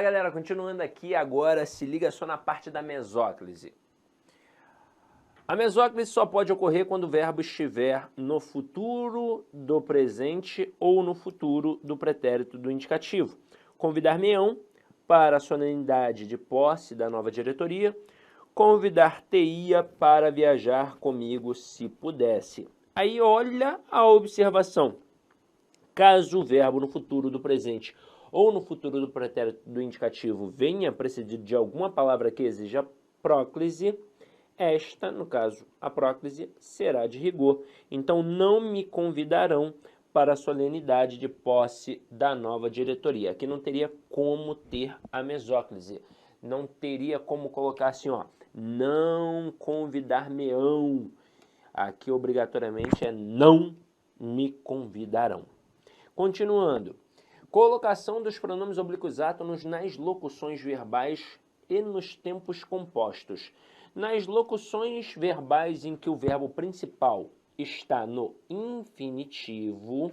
Galera, continuando aqui agora, se liga só na parte da mesóclise. A mesóclise só pode ocorrer quando o verbo estiver no futuro do presente ou no futuro do pretérito do indicativo. Convidar-me-ão para a solenidade de posse da nova diretoria, convidar-te-ia para viajar comigo se pudesse. Aí olha a observação. Caso o verbo no futuro do presente ou no futuro do pretérito do indicativo venha precedido de alguma palavra que exija próclise, esta, no caso, a próclise, será de rigor. Então, não me convidarão para a solenidade de posse da nova diretoria. Aqui não teria como ter a mesóclise. Não teria como colocar assim, ó, não convidar-me-ão. Aqui, obrigatoriamente, é não me convidarão. Continuando. Colocação dos pronomes oblíquos átonos nas locuções verbais e nos tempos compostos. Nas locuções verbais em que o verbo principal está no infinitivo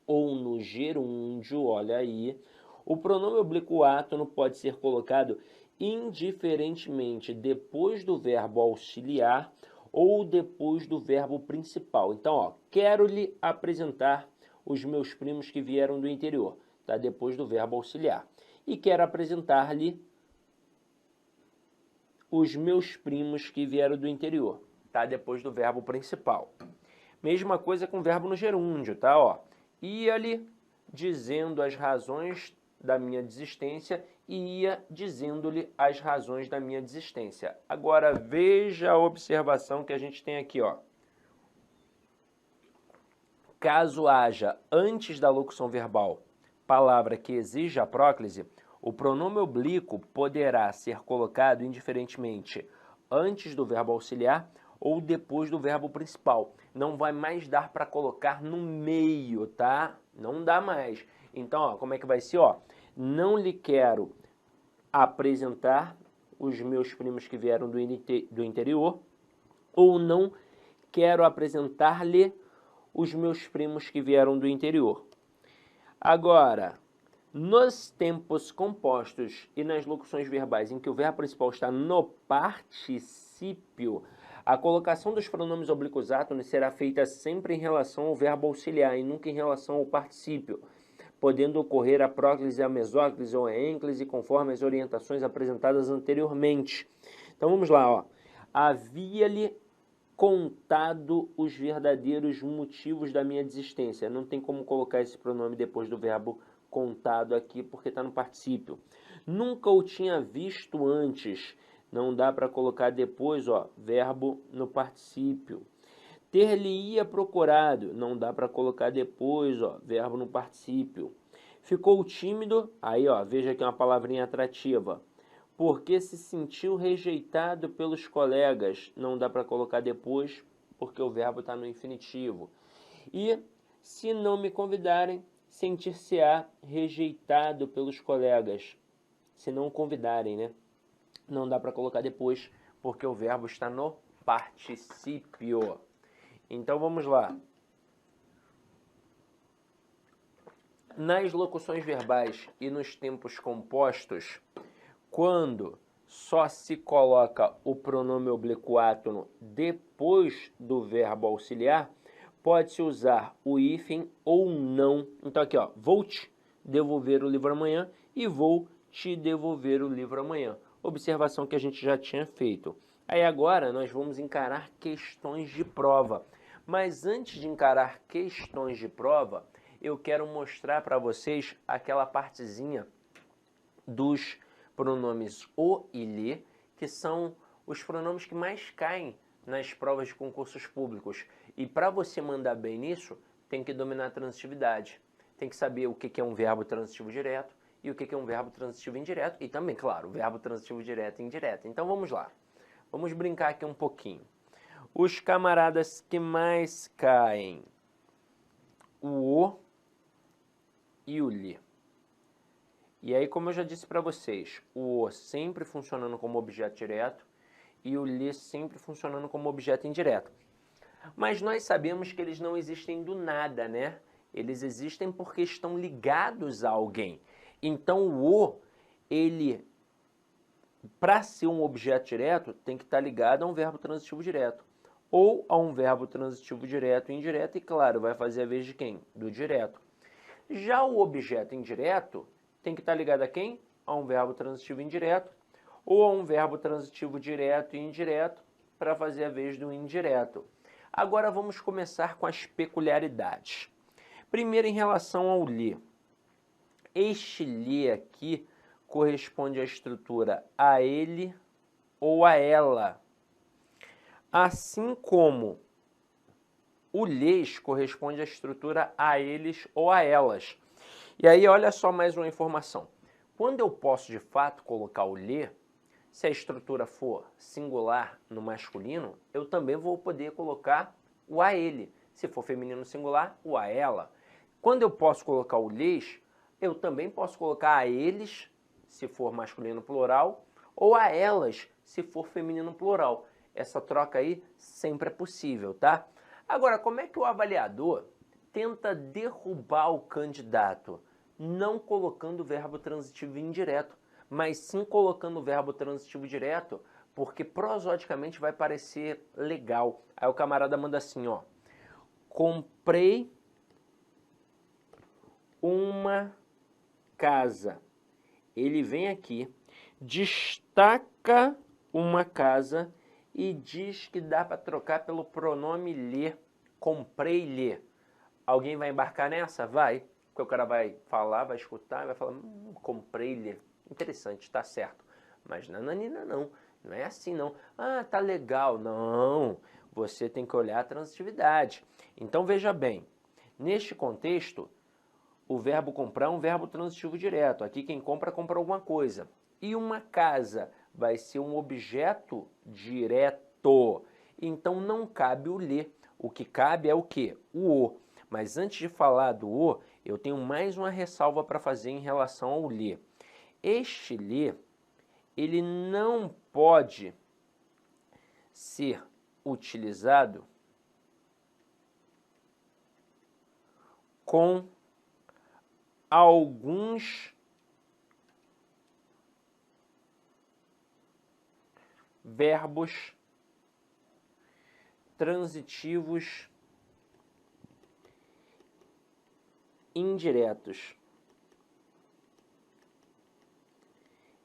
ou no gerúndio, olha aí, o pronome oblíquo átono pode ser colocado indiferentemente depois do verbo auxiliar ou depois do verbo principal. Então, ó, quero lhe apresentar os meus primos que vieram do interior, tá? Depois do verbo auxiliar. E quero apresentar-lhe os meus primos que vieram do interior, tá? Depois do verbo principal. Mesma coisa com o verbo no gerúndio, tá? Ó, ia-lhe dizendo as razões da minha desistência e ia dizendo-lhe as razões da minha desistência. Agora veja a observação que a gente tem aqui, ó. Caso haja, antes da locução verbal, palavra que exija a próclise, o pronome oblíquo poderá ser colocado indiferentemente antes do verbo auxiliar ou depois do verbo principal. Não vai mais dar para colocar no meio, tá? Não dá mais. Então, ó, como é que vai ser? Ó, não lhe quero apresentar os meus primos que vieram do interior, ou não quero apresentar-lhe os meus primos que vieram do interior. Agora, nos tempos compostos e nas locuções verbais em que o verbo principal está no particípio, a colocação dos pronomes oblíquos átonos será feita sempre em relação ao verbo auxiliar e nunca em relação ao particípio, podendo ocorrer a próclise, a mesóclise ou a ênclise conforme as orientações apresentadas anteriormente. Então vamos lá, ó. Havia-lhe contado os verdadeiros motivos da minha desistência. Não tem como colocar esse pronome depois do verbo contado aqui, porque está no particípio. Nunca o tinha visto antes. Não dá para colocar depois, ó, verbo no particípio. Ter-lhe-ia procurado. Não dá para colocar depois, ó, verbo no particípio. Ficou tímido. Aí, ó, veja aqui uma palavrinha atrativa. Porque se sentiu rejeitado pelos colegas, não dá para colocar depois, porque o verbo está no infinitivo. E se não me convidarem, sentir-se-á rejeitado pelos colegas. Se não convidarem, né? Não dá para colocar depois, porque o verbo está no particípio. Então vamos lá. Nas locuções verbais e nos tempos compostos, quando só se coloca o pronome oblíquo átono depois do verbo auxiliar, pode-se usar o hífen ou não. Então aqui, ó, vou te devolver o livro amanhã e vou te devolver o livro amanhã. Observação que a gente já tinha feito. Aí agora nós vamos encarar questões de prova. Mas antes de encarar questões de prova, eu quero mostrar para vocês aquela partezinha dos pronomes o e lhe, que são os pronomes que mais caem nas provas de concursos públicos. E para você mandar bem nisso, tem que dominar a transitividade. Tem que saber o que é um verbo transitivo direto e o que é um verbo transitivo indireto. E também, claro, o verbo transitivo direto e indireto. Então vamos lá. Vamos brincar aqui um pouquinho. Os camaradas que mais caem, o e o lhe. E aí, como eu já disse para vocês, o sempre funcionando como objeto direto e o lhe sempre funcionando como objeto indireto. Mas nós sabemos que eles não existem do nada, né? Eles existem porque estão ligados a alguém. Então, o ele, para ser um objeto direto, tem que estar ligado a um verbo transitivo direto. Ou a um verbo transitivo direto e indireto, e claro, vai fazer a vez de quem? Do direto. Já o objeto indireto tem que estar ligado a quem? A um verbo transitivo indireto, ou a um verbo transitivo direto e indireto, para fazer a vez do indireto. Agora vamos começar com as peculiaridades. Primeiro, em relação ao ler. Este ler aqui corresponde à estrutura a ele ou a ela. Assim como o lhes corresponde à estrutura a eles ou a elas. E aí, olha só mais uma informação. Quando eu posso, de fato, colocar o ler, se a estrutura for singular no masculino, eu também vou poder colocar o a ele. Se for feminino singular, o a ela. Quando eu posso colocar o lhes, eu também posso colocar a eles, se for masculino plural, ou a elas, se for feminino plural. Essa troca aí sempre é possível, tá? Agora, como é que o avaliador tenta derrubar o candidato? Não colocando o verbo transitivo indireto, mas sim colocando o verbo transitivo direto, porque prosodicamente vai parecer legal. Aí o camarada manda assim, ó. Comprei uma casa. Ele vem aqui, destaca uma casa e diz que dá para trocar pelo pronome lhe. Comprei-lhe. Alguém vai embarcar nessa? Vai. Porque o cara vai falar, vai escutar, vai falar, comprei-lhe. Interessante, tá certo. Mas nananina não. Não é assim não. Ah, tá legal. Não. Você tem que olhar a transitividade. Então veja bem. Neste contexto, o verbo comprar é um verbo transitivo direto. Aqui quem compra, compra alguma coisa. E uma casa vai ser um objeto direto. Então não cabe o lhe. O que cabe é o quê? O. Mas antes de falar do o, eu tenho mais uma ressalva para fazer em relação ao lhe. Este lhe, ele não pode ser utilizado com alguns verbos transitivos indiretos,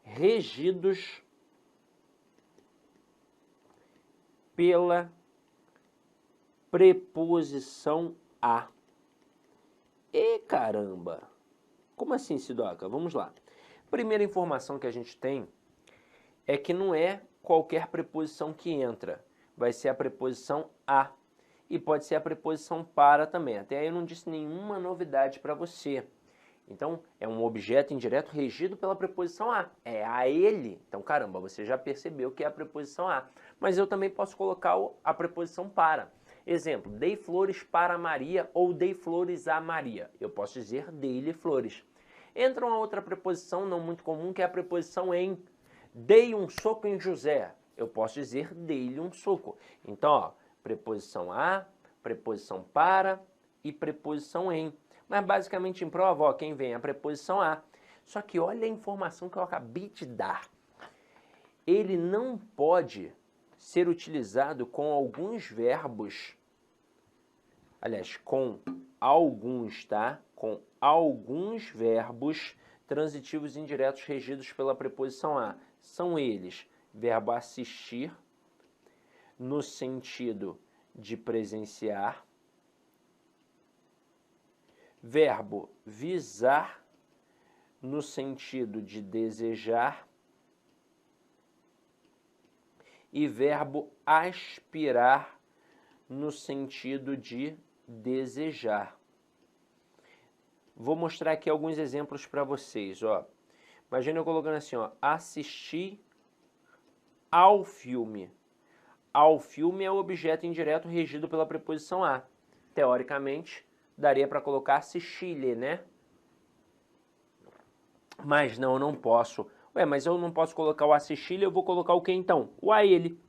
regidos pela preposição a. E caramba! Como assim, Sidoca? Vamos lá. Primeira informação que a gente tem é que não é qualquer preposição que entra. Vai ser a preposição a. E pode ser a preposição para também. Até aí eu não disse nenhuma novidade para você. Então, é um objeto indireto regido pela preposição a. É a ele. Então, caramba, você já percebeu que é a preposição a. Mas eu também posso colocar a preposição para. Exemplo, dei flores para Maria ou dei flores a Maria. Eu posso dizer dei-lhe flores. Entra uma outra preposição não muito comum, que é a preposição em. Dei um soco em José. Eu posso dizer dei-lhe um soco. Então, ó, preposição a, preposição para e preposição em. Mas basicamente em prova, ó, quem vem é a preposição a. Só que olha a informação que eu acabei de dar. Ele não pode ser utilizado com alguns verbos, aliás, com alguns, tá? Com alguns verbos transitivos indiretos regidos pela preposição a. São eles, verbo assistir, no sentido de presenciar, verbo visar, no sentido de desejar, e verbo aspirar, no sentido de desejar. Vou mostrar aqui alguns exemplos para vocês, ó. Imagina eu colocando assim, ó, assistir ao filme. Ao filme é o objeto indireto regido pela preposição a. Teoricamente, daria para colocar assistir-lhe, né? Mas não, eu não posso. Ué, mas eu não posso colocar o assistir-lhe, eu vou colocar o que então? O a ele.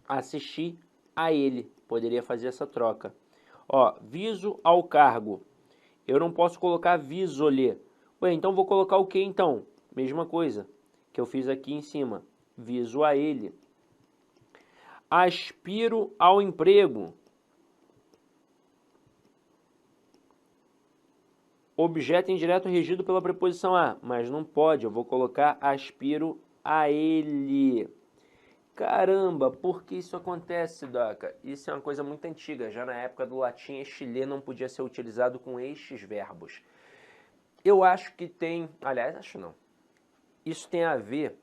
Assistir a ele. Poderia fazer essa troca. Ó, viso ao cargo. Eu não posso colocar viso-lhe. Ué, então vou colocar o que então? Mesma coisa que eu fiz aqui em cima. Viso a ele. Aspiro ao emprego. Objeto indireto regido pela preposição a, mas não pode, eu vou colocar aspiro a ele. Caramba, por que isso acontece, Doca? Isso é uma coisa muito antiga, já na época do latim, este lê não podia ser utilizado com estes verbos. Eu acho que tem, aliás, acho não, isso tem a ver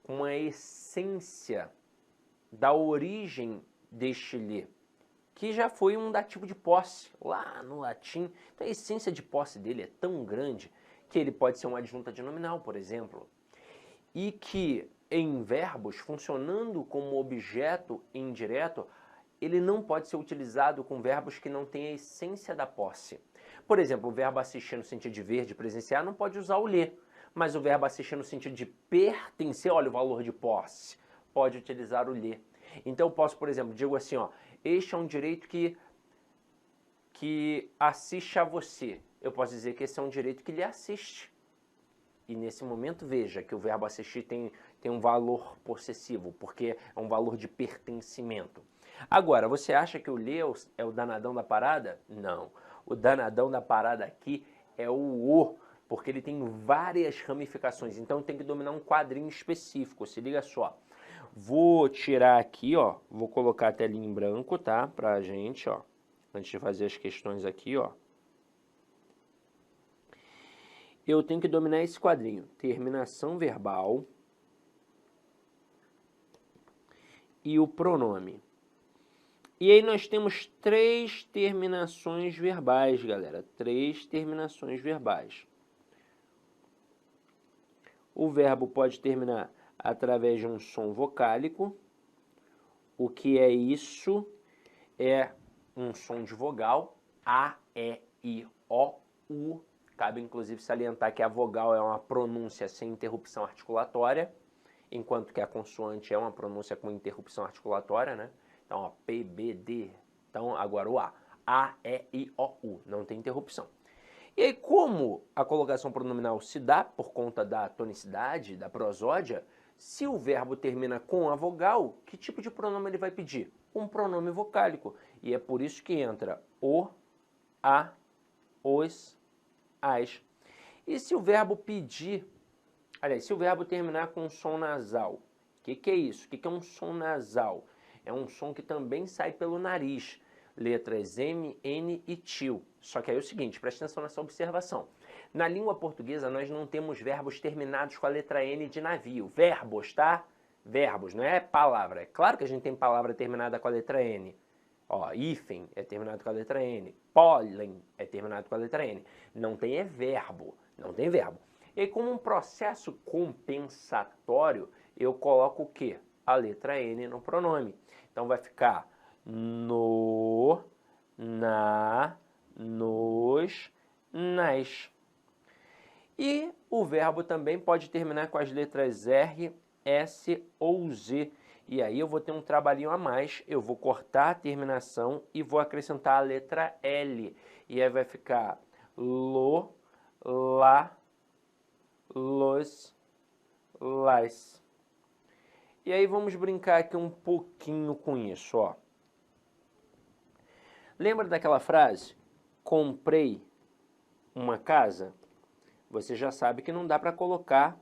com a essência da origem deste lê, que já foi um dativo de posse, lá no latim. Então a essência de posse dele é tão grande que ele pode ser uma adjunta de nominal, por exemplo, e que em verbos, funcionando como objeto indireto, ele não pode ser utilizado com verbos que não têm a essência da posse. Por exemplo, o verbo assistir no sentido de ver, de presenciar, não pode usar o ler, mas o verbo assistir no sentido de pertencer, olha o valor de posse, pode utilizar o ler. Então eu posso, por exemplo, digo assim, ó, este é um direito que assiste a você. Eu posso dizer que esse é um direito que lhe assiste. E nesse momento, veja que o verbo assistir tem um valor possessivo, porque é um valor de pertencimento. Agora, você acha que o ler é o danadão da parada? Não. O danadão da parada aqui é o, porque ele tem várias ramificações. Então tem que dominar um quadrinho específico. Se liga só. Vou tirar aqui, ó, vou colocar a telinha em branco, tá? Pra gente, ó, antes de fazer as questões aqui, ó. Eu tenho que dominar esse quadrinho. Terminação verbal e o pronome. E aí nós temos 3 terminações verbais, galera. 3 terminações verbais. O verbo pode terminar através de um som vocálico. O que é isso? É um som de vogal. A, E, I, O, U. Cabe inclusive salientar que a vogal é uma pronúncia sem interrupção articulatória, enquanto que a consoante é uma pronúncia com interrupção articulatória, né? Então, ó, P, B, D. Então, agora o A. A, E, I, O, U. Não tem interrupção. E aí, como a colocação pronominal se dá por conta da tonicidade, da prosódia, se o verbo termina com a vogal, que tipo de pronome ele vai pedir? Um pronome vocálico. E é por isso que entra o, a, os, as. E se o verbo pedir, aliás, se o verbo terminar com um som nasal, o que é isso? O que é um som nasal? É um som que também sai pelo nariz. Letras M, N e til. Só que aí é o seguinte, presta atenção nessa observação. Na língua portuguesa nós não temos verbos terminados com a letra N de navio. Verbos, tá? Verbos, não é palavra. É claro que a gente tem palavra terminada com a letra N. Ó, hífen é terminado com a letra N. Pólen é terminado com a letra N. Não tem é verbo. Não tem verbo. E aí, como um processo compensatório, eu coloco o quê? A letra N no pronome. Então vai ficar no, na, nos, nas. E o verbo também pode terminar com as letras R, S ou Z. E aí eu vou ter um trabalhinho a mais, eu vou cortar a terminação e vou acrescentar a letra L. E aí vai ficar lo, lá, los, las. E aí vamos brincar aqui um pouquinho com isso, ó. Lembra daquela frase? Comprei uma casa? Você já sabe que não dá para colocar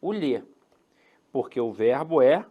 o ler, porque o verbo é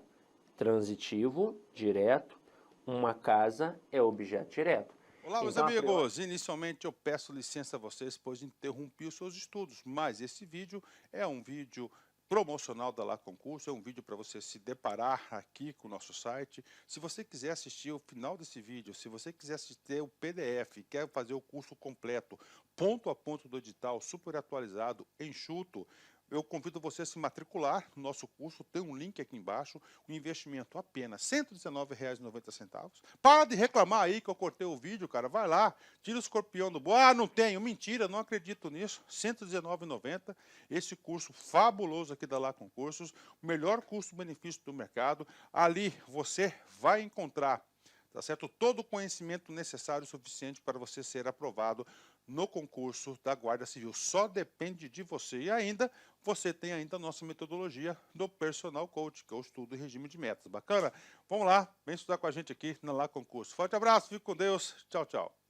transitivo, direto, uma casa é objeto direto. Olá, meus amigos! Inicialmente eu peço licença a vocês, pois interrompi os seus estudos, mas esse vídeo é um vídeo promocional da Lá Concurso, é um vídeo para você se deparar aqui com o nosso site. Se você quiser assistir o final desse vídeo, se você quiser assistir o PDF, quer fazer o curso completo, ponto a ponto do edital, super atualizado, enxuto, eu convido você a se matricular no nosso curso, tem um link aqui embaixo, o investimento apenas R$ 119,90. Para de reclamar aí que eu cortei o vídeo, cara, vai lá, tira o escorpião do bolso. Ah, não tenho, mentira, não acredito nisso, R$ 119,90, esse curso fabuloso aqui da Lá Concursos, o melhor custo-benefício do mercado, ali você vai encontrar, tá certo? Todo o conhecimento necessário e suficiente para você ser aprovado no concurso da Guarda Civil. Só depende de você. E ainda, você tem ainda a nossa metodologia do Personal Coach, que é o estudo e regime de metas. Bacana? Vamos lá, vem estudar com a gente aqui na Lá Concurso. Forte abraço, fique com Deus. Tchau, tchau.